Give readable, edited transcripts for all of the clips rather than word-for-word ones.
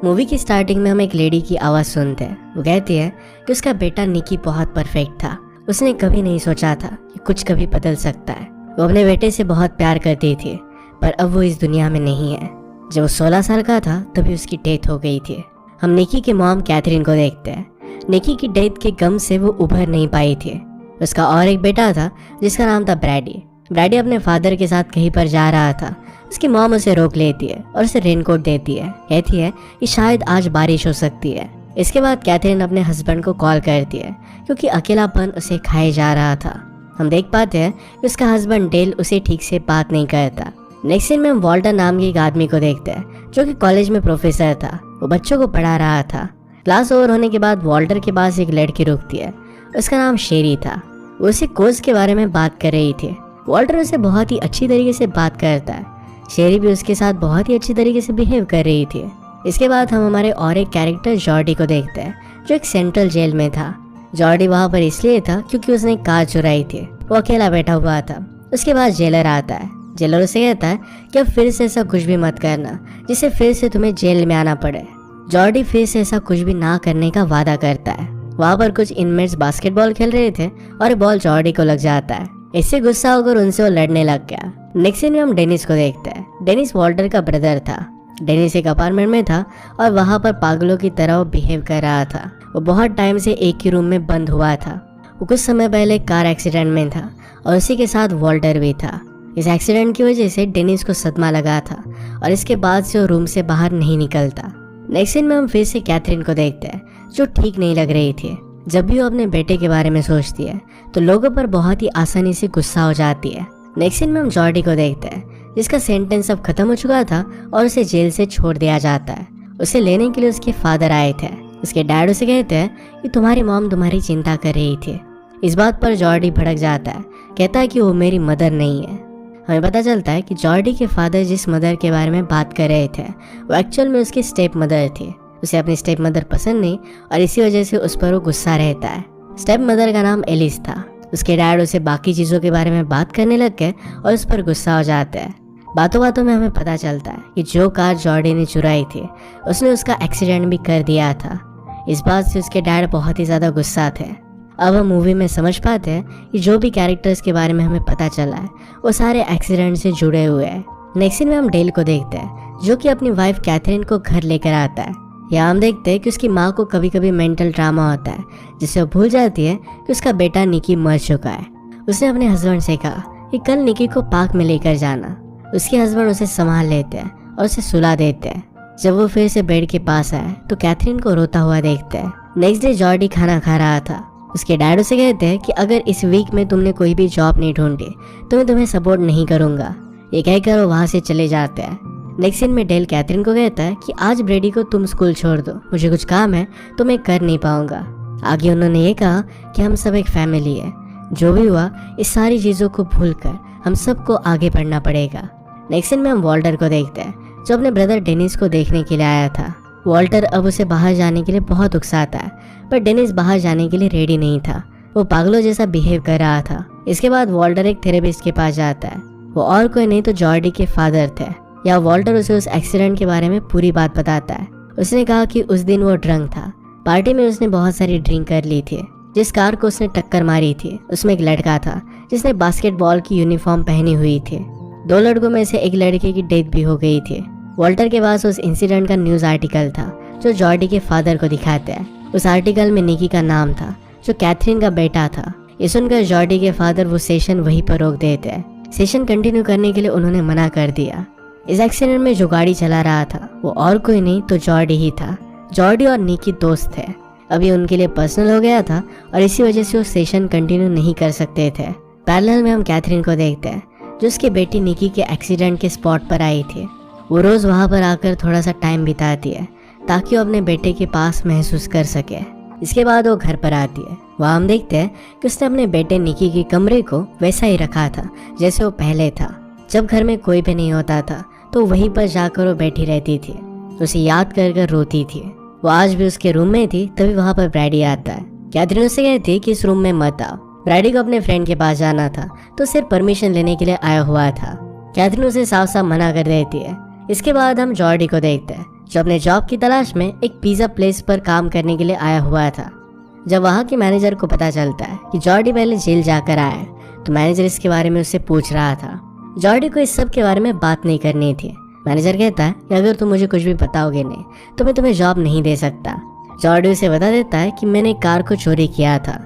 Movie की starting में हम एक लेडी की आवाज़ सुनते हैं। वो कहती है कि उसका बेटा निकी बहुत परफेक्ट था। उसने कभी नहीं सोचा था कि कुछ कभी बदल सकता है। वो अपने बेटे से बहुत प्यार करती थी, पर अब वो इस दुनिया में नहीं है। जब वो 16 साल का था तभी उसकी डेथ हो गई थी। हम निकी के मॉम कैथरीन को देखते हैं। निकी की डेथ के गम से वो उभर नहीं पाई थी। उसका और एक बेटा था जिसका नाम था ब्रैडी। ब्रैडी अपने फादर के साथ कहीं पर जा रहा था। उसकी मॉम उसे रोक लेती है और उसे रेनकोट देती है। कहती है कि शायद आज बारिश हो सकती है। इसके बाद कैथरीन अपने हस्बैंड को कॉल करती है क्योंकि अकेलापन उसे खाए जा रहा था। हम देख पाते हैं कि उसका हस्बैंड डेल उसे ठीक से बात नहीं करता। नेक्स्ट सीन में हम वॉल्टर नाम के एक आदमी को देखते हैं जो कि कॉलेज में प्रोफेसर था। वो बच्चों को पढ़ा रहा था। क्लास ओवर होने के बाद वॉल्टर के पास एक लड़की रुकती है। उसका नाम शेरी था। वो उसे कोर्स के बारे में बात कर रही थी। वॉल्टर उसे बहुत ही अच्छी तरीके से बात करता है। शेरी भी उसके साथ बहुत ही अच्छी तरीके से बिहेव कर रही थी। इसके बाद हम हमारे और एक कैरेक्टर जॉर्डी को देखते हैं जो एक सेंट्रल जेल में था। जॉर्डी वहाँ पर इसलिए था क्योंकि उसने कार चुराई थी। वो अकेला बैठा हुआ था। उसके बाद जेलर आता है। जेलर उसे कहता है कि अब फिर से ऐसा कुछ भी मत करना जिससे फिर से तुम्हें जेल में आना पड़े। जॉर्डी फिर से ऐसा कुछ भी ना करने का वादा करता है। वहाँ पर कुछ इनमेट्स बास्केटबॉल खेल रहे थे और बॉल जॉर्डी को लग जाता है। इससे गुस्सा होकर उनसे वो लड़ने लग गया। नेक्स्ट सीन में हम डेनिस को देखते हैं। डेनिस वॉल्टर का ब्रदर था। डेनिस एक अपार्टमेंट में था और वहाँ पर पागलों की तरह वो बिहेव कर रहा था। वो बहुत टाइम से एक ही रूम में बंद हुआ था। वो कुछ समय पहले कार एक्सीडेंट में था और उसी के साथ वॉल्टर भी था। इस एक्सीडेंट की वजह से डेनिस को सदमा लगा था और इसके बाद से वो रूम से बाहर नहीं निकलता। नेक्स्ट सीन में हम फिर से कैथरीन को देखते हैं जो ठीक नहीं लग रही थी। जब भी वो अपने बेटे के बारे में सोचती है तो लोगों पर बहुत ही आसानी से गुस्सा हो जाती है। नेक्स्ट सीन में हम जॉर्डी को देखते हैं जिसका सेंटेंस अब खत्म हो चुका था और उसे जेल से छोड़ दिया जाता है। उसे लेने के लिए उसके फादर आए थे। उसके डैड उसे कहते हैं कि तुम्हारी मॉम तुम्हारी चिंता कर रही थी। इस बात पर जॉर्डी भड़क जाता है। कहता है कि वो मेरी मदर नहीं है। हमें पता चलता है कि जॉर्डी के फादर जिस मदर के बारे में बात कर रहे थे वो एक्चुअल में उसकी स्टेप मदर थी। उसे अपनी स्टेप मदर पसंद नहीं और इसी वजह से उस पर वो गुस्सा रहता है। स्टेप मदर का नाम एलिस था। उसके डैड उसे बाकी चीज़ों के बारे में बात करने लग गए और उस पर गुस्सा हो जाता है। बातों बातों में हमें पता चलता है कि जो कार जॉर्डी ने चुराई थी उसने उसका एक्सीडेंट भी कर दिया था। इस बात से उसके डैड बहुत ही ज़्यादा गुस्सा थे। अब हम मूवी में समझ पाते हैं कि जो भी कैरेक्टर्स के बारे में हमें पता चला है वो सारे एक्सीडेंट से जुड़े हुए हैं। नेक्स्ट सीन में हम डेल को देखते हैं जो कि अपनी वाइफ कैथरीन को घर लेकर आता है। यहाँ हम देखते हैं कि उसकी माँ को कभी कभी मेंटल ट्रामा होता है जिससे वो भूल जाती है कि उसका बेटा निकी मर चुका है। उसने अपने हस्बैंड से कहा कि कल निकी को पार्क में लेकर जाना। उसके हस्बैंड उसे संभाल लेते हैं और उसे सुला देते हैं। जब वो फिर से बेड के पास आए तो कैथरीन को रोता हुआ देखते हैं। नेक्स्ट डे जॉर्डी खाना खा रहा था। उसके डैड उसे कहते हैं कि अगर इस वीक में तुमने कोई भी जॉब नहीं ढूंढी तो मैं तुम्हें सपोर्ट नहीं करूंगा। ये कहकर वो वहाँ से चले जाते हैं। नेक्स्ट सीन में डेल कैथरीन को कहता है कि आज ब्रेडी को तुम स्कूल छोड़ दो, मुझे कुछ काम है तो मैं कर नहीं पाऊंगा। आगे उन्होंने ये कहा कि हम सब एक फैमिली है। जो भी हुआ इस सारी चीज़ों को भूलकर हम सबको आगे बढ़ना पड़ेगा। नेक्स्ट सीन में हम वॉल्टर को देखते हैं जो अपने ब्रदर डेनिस को देखने के लिए आया था। वॉल्टर अब उसे बाहर जाने के लिए बहुत उकसाता है पर डेनिस बाहर जाने के लिए रेडी नहीं था। वो पागलों जैसा बिहेव कर रहा था। इसके बाद वॉल्टर एक थेरेपिस्ट के पास जाता है। वो और कोई नहीं तो जॉर्डी के फादर थे। या वॉल्टर उसे उस एक्सीडेंट के बारे में पूरी बात बताता है। उसने कहा कि उस दिन वो ड्रंक था। पार्टी में उसने बहुत सारी ड्रिंक कर ली थी। जिस कार को उसने टक्कर मारी थी उसमें एक लड़का था जिसने बास्केटबॉल की यूनिफॉर्म पहनी हुई थी। 2 लड़कों में से एक लड़के की डेथ भी हो गई थी। वॉल्टर के पास उस इंसिडेंट का न्यूज़ आर्टिकल था जो जॉर्डी के फादर को दिखाते हैं। उस आर्टिकल में निकी का नाम था जो कैथरीन का बेटा था। ये सुनकर जॉर्डी के फादर वो सेशन वहीं पर रोक देते हैं। सेशन कंटिन्यू करने के लिए उन्होंने मना कर दिया। इस एक्सीडेंट में जो गाड़ी चला रहा था वो और कोई नहीं तो जॉर्डी ही था। जॉर्डी और निकी दोस्त थे। अभी उनके लिए पर्सनल हो गया था और इसी वजह से वो सेशन कंटिन्यू नहीं कर सकते थे। पैरेलल में हम कैथरीन को देखते हैं जो उसकी बेटी निकी के एक्सीडेंट के स्पॉट पर आई थी। वो रोज़ वहाँ पर आकर थोड़ा सा टाइम बिताती है ताकि वो अपने बेटे के पास महसूस कर सके। इसके बाद वो घर पर आती है। वहाँ हम देखते हैं कि उसने अपने बेटे निकी के कमरे को वैसा ही रखा था जैसे वो पहले था। जब घर में कोई भी नहीं होता था तो वहीं पर जाकर वो बैठी रहती थी। उसे याद कर कर रोती थी। वो आज भी उसके रूम में थी तभी वहाँ पर ब्रैडी आता है। कैथरीन उससे कहती है कि इस रूम में मत आओ। ब्रैडी को अपने फ्रेंड के पास जाना था तो सिर्फ परमिशन लेने के लिए आया हुआ था। कैथरीन उसे साफ साफ मना कर देती है। इसके बाद हम जॉर्डी को देखते हैं जो अपने जॉब की तलाश में एक पिज्जा प्लेस पर काम करने के लिए आया हुआ था। जब वहाँ के मैनेजर को पता चलता है कि जॉर्डी पहले जेल जाकर आया है, तो मैनेजर इसके बारे में उससे पूछ रहा था। जॉर्डी को इस सब के बारे में बात नहीं करनी थी। मैनेजर कहता है कि अगर तुम मुझे कुछ भी बताओगे नहीं तो मैं तुम्हें जॉब नहीं दे सकता। जॉर्डी उसे बता देता है कि मैंने कार को चोरी किया था।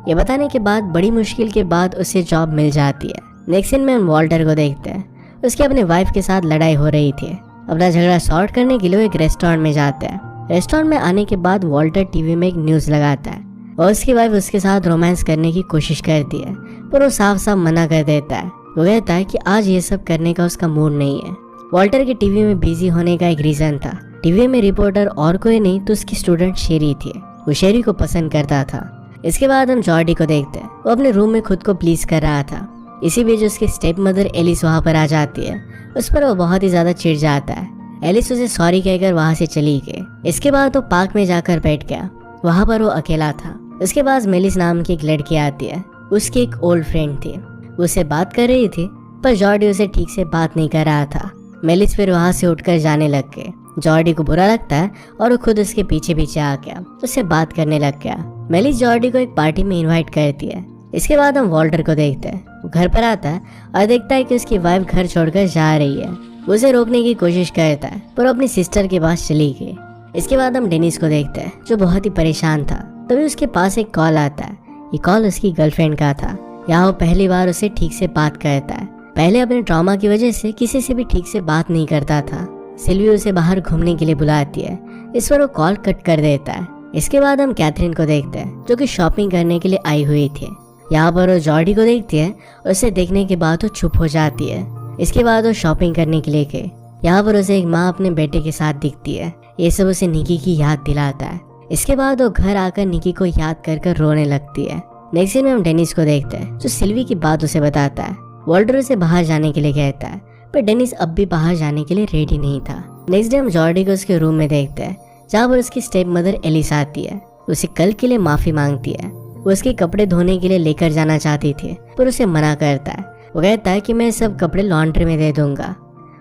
ये बताने के बाद बड़ी मुश्किल के बाद उसे जॉब मिल जाती है। नेक्स्ट सीन में हम वॉल्टर को देखते हैं। उसकी अपने वाइफ के साथ लड़ाई हो रही थी। अपना झगड़ा सॉर्ट करने के लिए वो एक रेस्टोरेंट में जाते हैं। रेस्टोरेंट में आने के बाद वॉल्टर टीवी में एक न्यूज़ लगाता है और उसकी वाइफ उसके साथ रोमांस करने की कोशिश करती है, पर वो साफ साफ मना कर देता है। वो कहता है कि आज ये सब करने का उसका मूड नहीं है। वॉल्टर के टीवी में बिजी होने का एक रीजन था। टीवी में रिपोर्टर और कोई नहीं तो उसकी स्टूडेंट शेरी थी। वो शेरी को पसंद करता था। इसके बाद हम जॉर्डी को देखते हैं। वो अपने रूम में खुद को प्लीज कर रहा था। इसी बीच उसकी स्टेप मदर एलिस वहाँ पर आ जाती है। उस पर वो बहुत ही ज्यादा चिढ़ जाता है। एलिस उसे सॉरी कहकर वहाँ से चली गई। इसके बाद वो पार्क में जाकर बैठ गया। वहाँ पर वो अकेला था। उसके बाद मेलिस नाम की एक लड़की आती है। उसकी एक ओल्ड फ्रेंड थी। वो उससे बात कर रही थी, पर जॉर्डी उसे ठीक से बात नहीं कर रहा था। मेलिस फिर वहाँ से उठकर जाने लग गए। जॉर्डी को बुरा लगता है और वो खुद उसके पीछे पीछे आ गया, उससे बात करने लग गया। मेलिस जॉर्डी को एक पार्टी में इनवाइट करती है। इसके बाद हम वॉल्टर को देखते हैं। वो घर पर आता है और देखता है कि उसकी वाइफ घर छोड़कर जा रही है। वो उसे रोकने की कोशिश करता है, पर अपनी सिस्टर के पास चली गई। इसके बाद हम डेनिस को देखते हैं, जो बहुत ही परेशान था। तभी उसके पास एक कॉल आता है। ये कॉल उसकी गर्लफ्रेंड का था। यहाँ वो पहली बार उसे ठीक से बात करता है। पहले अपने ट्रॉमा की वजह से किसी से भी ठीक से बात नहीं करता था। सिल्वी उसे बाहर घूमने के लिए बुलाती है। इस पर वो कॉल कट कर देता है। इसके बाद हम कैथरीन को देखते हैं, जो कि शॉपिंग करने के लिए आई हुई थी। यहाँ पर वो जॉर्डी को देखती है और उसे देखने के बाद वो चुप हो जाती है। इसके बाद वो शॉपिंग करने के लिए गए। यहाँ पर उसे एक माँ अपने बेटे के साथ दिखती है। ये सब उसे निकी की याद दिलाता है। इसके बाद वो घर आकर निकी को याद कर रोने लगती है। नेक्स्ट सीन में हम डेनिस को देखते हैं, जो सिल्वी की बात उसे बताता है। वॉल्टर उसे बाहर जाने के लिए कहता है, पर डेनिस अब भी बाहर जाने के लिए रेडी नहीं था। नेक्स्ट डे हम जॉर्डी को उसके रूम में देखते हैं, जहाँ पर उसकी स्टेप मदर एलिस आती है। उसे कल के लिए माफी मांगती है। वो उसके कपड़े धोने के लिए लेकर जाना चाहती थी, पर उसे मना करता है। वो कहता है कि मैं सब कपड़े लॉन्ड्री में दे दूंगा।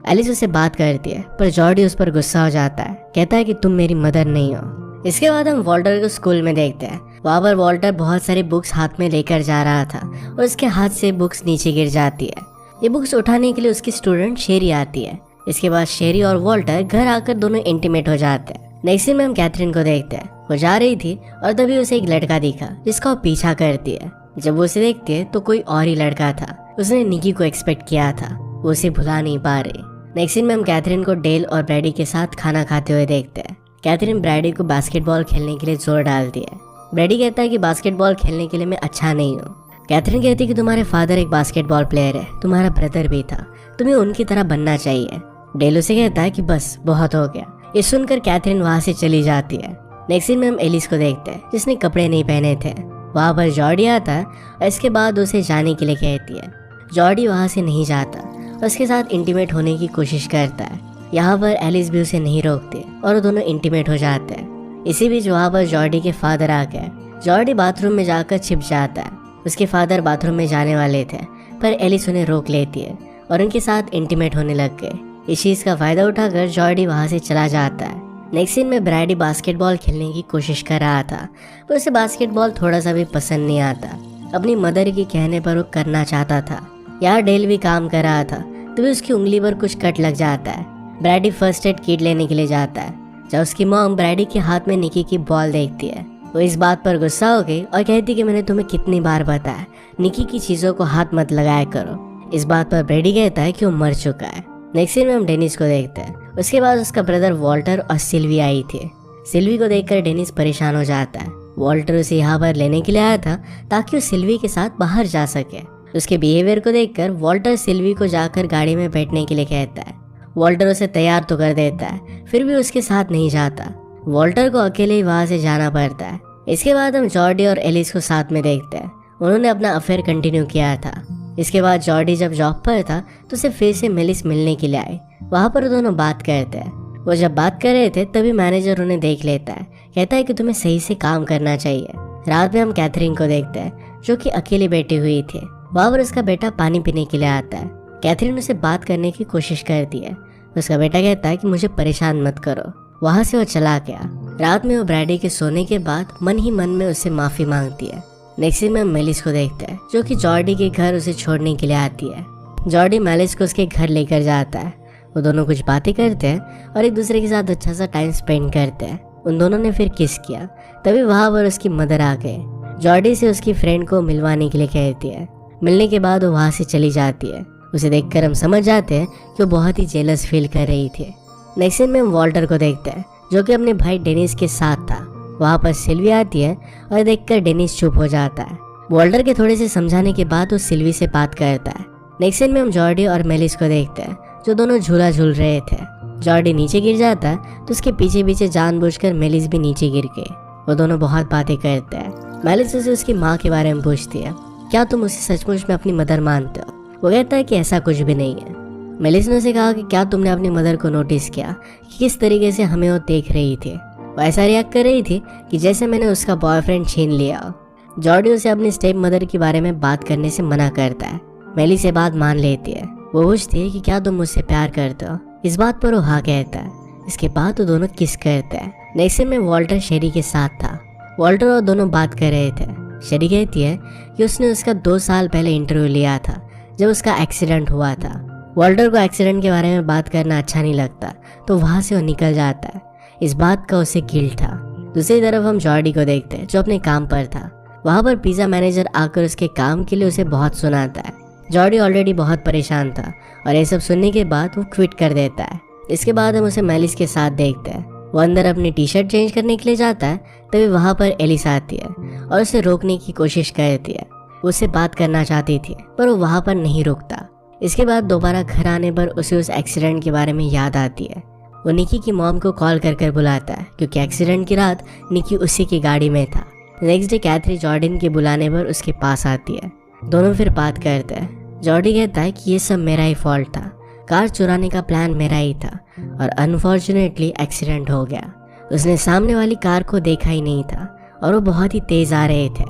एलिस उससे बात करती है, पर जॉर्डी उस पर गुस्सा हो जाता है। कहता है कि तुम मेरी मदर नहीं हो। इसके बाद हम वॉल्टर को स्कूल में देखते हैं। वहाँ पर वॉल्टर बहुत सारी बुक्स हाथ में लेकर जा रहा था और उसके हाथ से बुक्स नीचे गिर जाती है। ये बुक्स उठाने के लिए उसकी स्टूडेंट शेरी आती है। इसके बाद शेरी और वॉल्टर घर आकर दोनों इंटीमेट हो जाते हैं। नेक्स्ट सीन में हम कैथरीन को देखते हैं। वो जा रही थी और तभी उसे एक लड़का दिखा, जिसका वो पीछा करती है। जब वो उसे देखती है तो कोई और ही लड़का था। उसने निकी को एक्सपेक्ट किया था। वो उसे भुला नहीं पा रही। नेक्स्ट सीन में हम कैथरीन को डेल और ब्रैडी के साथ खाना खाते हुए देखते हैं। कैथरीन ब्रैडी को बास्केटबॉल खेलने के लिए जोर डालती है। ब्रैडी कहता है कि बास्केटबॉल खेलने के लिए मैं अच्छा नहीं हूँ। कैथरीन कहती है कि तुम्हारे फादर एक बास्केटबॉल प्लेयर है, तुम्हारा ब्रदर भी था, तुम्हें उनकी तरह बनना चाहिए। डेल उसे कहता है कि बस बहुत हो गया। ये सुनकर कैथरीन वहाँ से चली जाती है। नेक्स्ट सीन में हम एलिस को देखते हैं, जिसने कपड़े नहीं पहने थे। वहाँ पर जॉर्डी आता है और इसके बाद उसे जाने के लिए कहती है। जॉर्डी वहाँ से नहीं जाता और उसके साथ इंटीमेट होने की कोशिश करता है। यहाँ पर एलिस भी उसे नहीं रोकती और वो दोनों इंटीमेट हो जाते हैं। इसी बीच वहाँ पर जॉर्डी के फादर आ गए। जॉर्डी बाथरूम में जाकर छिप जाता है। उसके फादर बाथरूम में जाने वाले थे, पर एलिस उन्हें रोक लेती है और उनके साथ इंटीमेट होने लग गए। इस चीज़ का फायदा उठाकर जॉर्डी वहाँ से चला जाता है। नेक्स्ट सीन में ब्रैडी बास्केटबॉल खेलने की कोशिश कर रहा था, पर उसे बास्केटबॉल थोड़ा सा भी पसंद नहीं आता। अपनी मदर के कहने पर वो करना चाहता था। यहाँ डेल भी काम कर रहा था, तभी उसकी उंगली पर कुछ कट लग जाता है। ब्रैडी फर्स्ट एड किट लेने के लिए जाता है। जब उसकी मॉम ब्रैडी के हाथ में निकी की बॉल देखती है, वो इस बात पर गुस्सा हो गई और कहती कि मैंने तुम्हें कितनी बार बताया, निकी की चीज़ों को हाथ मत लगाया करो। इस बात पर ब्रैडी कहता है कि वो मर चुका है। नेक्स्ट सीन में हम डेनिस को देखते हैं। उसके बाद उसका ब्रदर वॉल्टर और सिल्वी आई थी। सिल्वी को देखकर डेनिस परेशान हो जाता है। वॉल्टर उसे यहाँ पर लेने के लिए आया था ताकि वो सिल्वी के साथ बाहर जा सके। उसके बिहेवियर को देखकर वॉल्टर सिल्वी को जाकर गाड़ी में बैठने के लिए कहता है। वॉल्टर उसे तैयार तो कर देता है, फिर भी उसके साथ नहीं जाता। वॉल्टर को अकेले ही वहाँ से जाना पड़ता है। इसके बाद हम जॉर्डी और एलिस को साथ में देखते हैं। उन्होंने अपना अफेयर कंटिन्यू किया था। इसके बाद जॉर्डी जब जॉब पर था तो उसे फिर से मेलिस मिलने के लिए आए। वहाँ पर दोनों बात करते हैं। वो जब बात कर रहे थे तभी मैनेजर उन्हें देख लेता है। कहता है कि तुम्हें सही से काम करना चाहिए। रात में हम कैथरीन को देखते हैं, जो कि अकेली बैठी हुई थी। वहाँ पर उसका बेटा पानी पीने के लिए आता है। कैथरीन उसे बात करने की कोशिश करती है। उसका बेटा कहता है कि मुझे परेशान मत करो। वहाँ से वो चला गया। रात में वो ब्रैडी के सोने के बाद मन ही मन में उससे माफी मांगती है। नेक्स्ट सीन में मेलिस को देखता है जो कि जॉर्डी के घर उसे छोड़ने के लिए आती है। जॉर्डी मेलिस को उसके घर लेकर जाता है। वो दोनों कुछ बातें करते हैं और एक दूसरे के साथ अच्छा सा टाइम स्पेंड करते हैं। उन दोनों ने फिर किस किया। तभी वहाँ पर उसकी मदर आ गए। जॉर्डी से उसकी फ्रेंड को मिलवाने के लिए कहती है। मिलने के बाद वो वहाँ से चली जाती है। उसे देखकर हम समझ जाते हैं कि वो बहुत ही जेलस फील कर रही थी। नेक्स्ट सीन में हम वॉल्टर को देखते हैं जो कि अपने भाई डेनिस के साथ था। वहाँ पर सिल्वी आती है और देखकर डेनिस चुप हो जाता है। वॉल्टर के थोड़े से समझाने के बाद वो सिल्वी से बात करता है। नेक्स्ट सीन में हम जॉर्डी और मेलिस को देखते हैं जो दोनों झूला झूल रहे थे। जॉर्डी नीचे गिर जाता है तो उसके पीछे पीछे जानबूझकर मेलिस भी नीचे गिर गए। वो दोनों बहुत बातें करते हैं। मेलिस उसे उसकी माँ के बारे में पूछती है, क्या तुम उसे सचमुच में अपनी मदर मानते हो? वो कहता है कि ऐसा कुछ भी नहीं है। मेलिस ने उसे कहा कि क्या तुमने अपनी मदर को नोटिस किया कि किस तरीके से हमें वो देख रही थी? वो ऐसा रिएक्ट कर रही थी कि जैसे मैंने उसका बॉयफ्रेंड छीन लिया। जॉर्डी उसे अपनी स्टेप मदर के बारे में बात करने से मना करता है। मेलिस से बात मान लेती है। वो पूछती है कि क्या तुम मुझसे प्यार करते हो? इस बात पर वो हाँ कहता है। इसके बाद वो दोनों किस करते हैं। नेक्स्ट में वॉल्टर शेरी के साथ था। वॉल्टर और दोनों बात कर रहे थे। शेरी कहती है कि उसने उसका 2 साल पहले इंटरव्यू लिया था जब उसका एक्सीडेंट हुआ था। वॉल्टर को एक्सीडेंट के बारे में बात करना अच्छा नहीं लगता तो वहाँ से वो निकल जाता है। इस बात का उसे गिल्ट था। दूसरी तरफ हम जॉर्डी को देखते हैं जो अपने काम पर था। वहाँ पर पिज़्ज़ा मैनेजर आकर उसके काम के लिए उसे बहुत सुनाता है। जॉर्डी ऑलरेडी बहुत परेशान था और ये सब सुनने के बाद वो क्विट कर देता है। इसके बाद हम उसे मेलिस के साथ देखते हैं। वो अंदर अपनी टी शर्ट चेंज करने के लिए जाता है। तभी वहाँ पर एलिस आती है और उसे रोकने की कोशिश करती है। उससे बात करना चाहती थी पर वो वहाँ पर नहीं रुकता। इसके बाद दोबारा घर आने पर उसे उस एक्सीडेंट के बारे में याद आती है। वो निकी की मॉम को कॉल कर बुलाता है क्योंकि एक्सीडेंट की रात निकी उसी की गाड़ी में था। नेक्स्ट डे कैथरी जॉर्डन के बुलाने पर उसके पास आती है। दोनों फिर बात करते हैं। जॉर्डी कहता है कि ये सब मेरा ही फॉल्ट था। कार चुराने का प्लान मेरा ही था और अनफॉर्चुनेटली एक्सीडेंट हो गया। उसने सामने वाली कार को देखा ही नहीं था और वो बहुत ही तेज आ रहे थे।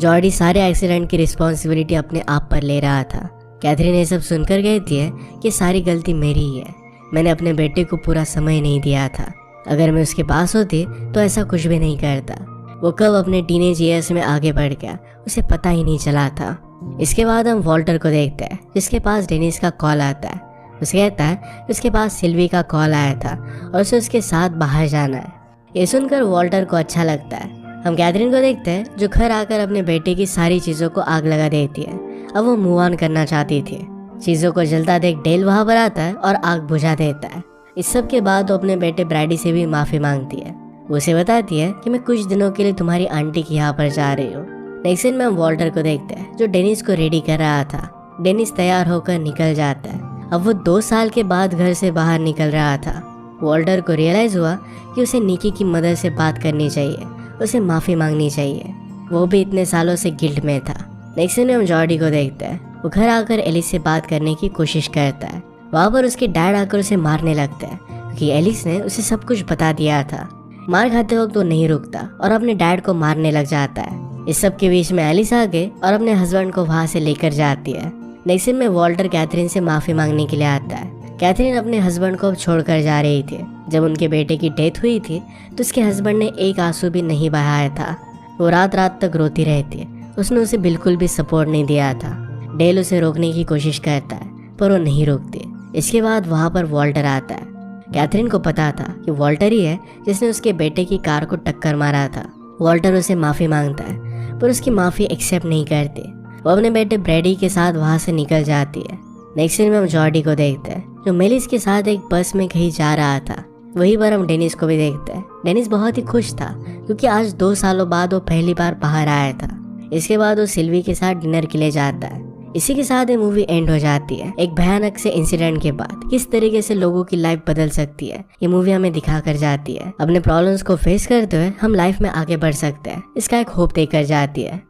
जॉर्डी सारे एक्सीडेंट की रिस्पॉन्सिबिलिटी अपने आप पर ले रहा था। कैथरीन ये सब सुनकर कहती है कि सारी गलती मेरी ही है। मैंने अपने बेटे को पूरा समय नहीं दिया था। अगर मैं उसके पास होती तो ऐसा कुछ भी नहीं करता। वो कब अपने टीनेज ईयर्स में आगे बढ़ गया उसे पता ही नहीं चला था। इसके बाद हम वॉल्टर को देखते हैं जिसके पास डेनिस का कॉल आता है। उसे कहता है उसके पास सिल्वी का कॉल आया था और उसे उसके साथ बाहर जाना है। ये सुनकर वॉल्टर को अच्छा लगता है। हम कैथरीन को देखते हैं जो घर आकर अपने बेटे की सारी चीज़ों को आग लगा देती है। अब वो मूव ऑन करना चाहती थी। चीज़ों को जलता देख डेल वहाँ पर आता है और आग बुझा देता है। इस सब के बाद वो अपने बेटे ब्रैडी से भी माफ़ी मांगती है। वो उसे बताती है कि मैं कुछ दिनों के लिए तुम्हारी आंटी के यहाँ पर जा रही हूँ। नेक्स्ट सीन में हम वॉल्टर को देखते हैं जो डेनिस को रेडी कर रहा था। डेनिस तैयार होकर निकल जाता है। अब वो 2 साल के बाद घर से बाहर निकल रहा था। वॉल्टर को रियलाइज हुआ कि उसे निकी की मदर से बात करनी चाहिए, उसे माफ़ी मांगनी चाहिए। वो भी इतने सालों से गिल्ट में था। नेक्स्ट सीन में हम जॉर्डी को देखते हैं। वो घर आकर एलिस से बात करने की कोशिश करता है। वहाँ पर उसके डैड आकर उसे मारने लगते हैं क्योंकि एलिस ने उसे सब कुछ बता दिया था। मार खाते वक्त वो नहीं रुकता और अपने डैड को मारने लग जाता है। इस सब के बीच में एलिस आ गई और अपने हस्बैंड को वहाँ से लेकर जाती है। नेक्स्ट सीन में वॉल्टर कैथरीन से माफ़ी मांगने के लिए आता है। कैथरीन अपने हस्बैंड को छोड़कर जा रही थी। जब उनके बेटे की डेथ हुई थी तो उसके हस्बैंड ने एक आंसू भी नहीं बहाया था। वो रात रात तक रोती रहती। उसने उसे बिल्कुल भी सपोर्ट नहीं दिया था। डेल उसे रोकने की कोशिश करता है पर वो नहीं रोकती। इसके बाद वहाँ पर वॉल्टर आता है। कैथरीन को पता था कि वॉल्टर ही है जिसने उसके बेटे की कार को टक्कर मारा था। वॉल्टर उसे माफ़ी मांगता है पर उसकी माफ़ी एक्सेप्ट नहीं करती। वो अपने बेटे ब्रैडी के साथ वहाँ से निकल जाती है। नेक्स्ट सीन में हम जॉर्डी को देखते हैं जो मेलिस के साथ एक बस में कहीं जा रहा था। वहीं पर हम डेनिस को भी देखते हैं। डेनिस बहुत ही खुश था क्योंकि आज 2 सालों बाद वो पहली बार बाहर आया था। इसके बाद वो सिल्वी के साथ डिनर के लिए जाता है। इसी के साथ ये मूवी एंड हो जाती है। एक भयानक से इंसिडेंट के बाद किस तरीके से लोगों की लाइफ बदल सकती है ये मूवी हमें दिखा कर जाती है। अपने प्रॉब्लम्स को फेस करते हुए हम लाइफ में आगे बढ़ सकते हैं, इसका एक होप देकर जाती है।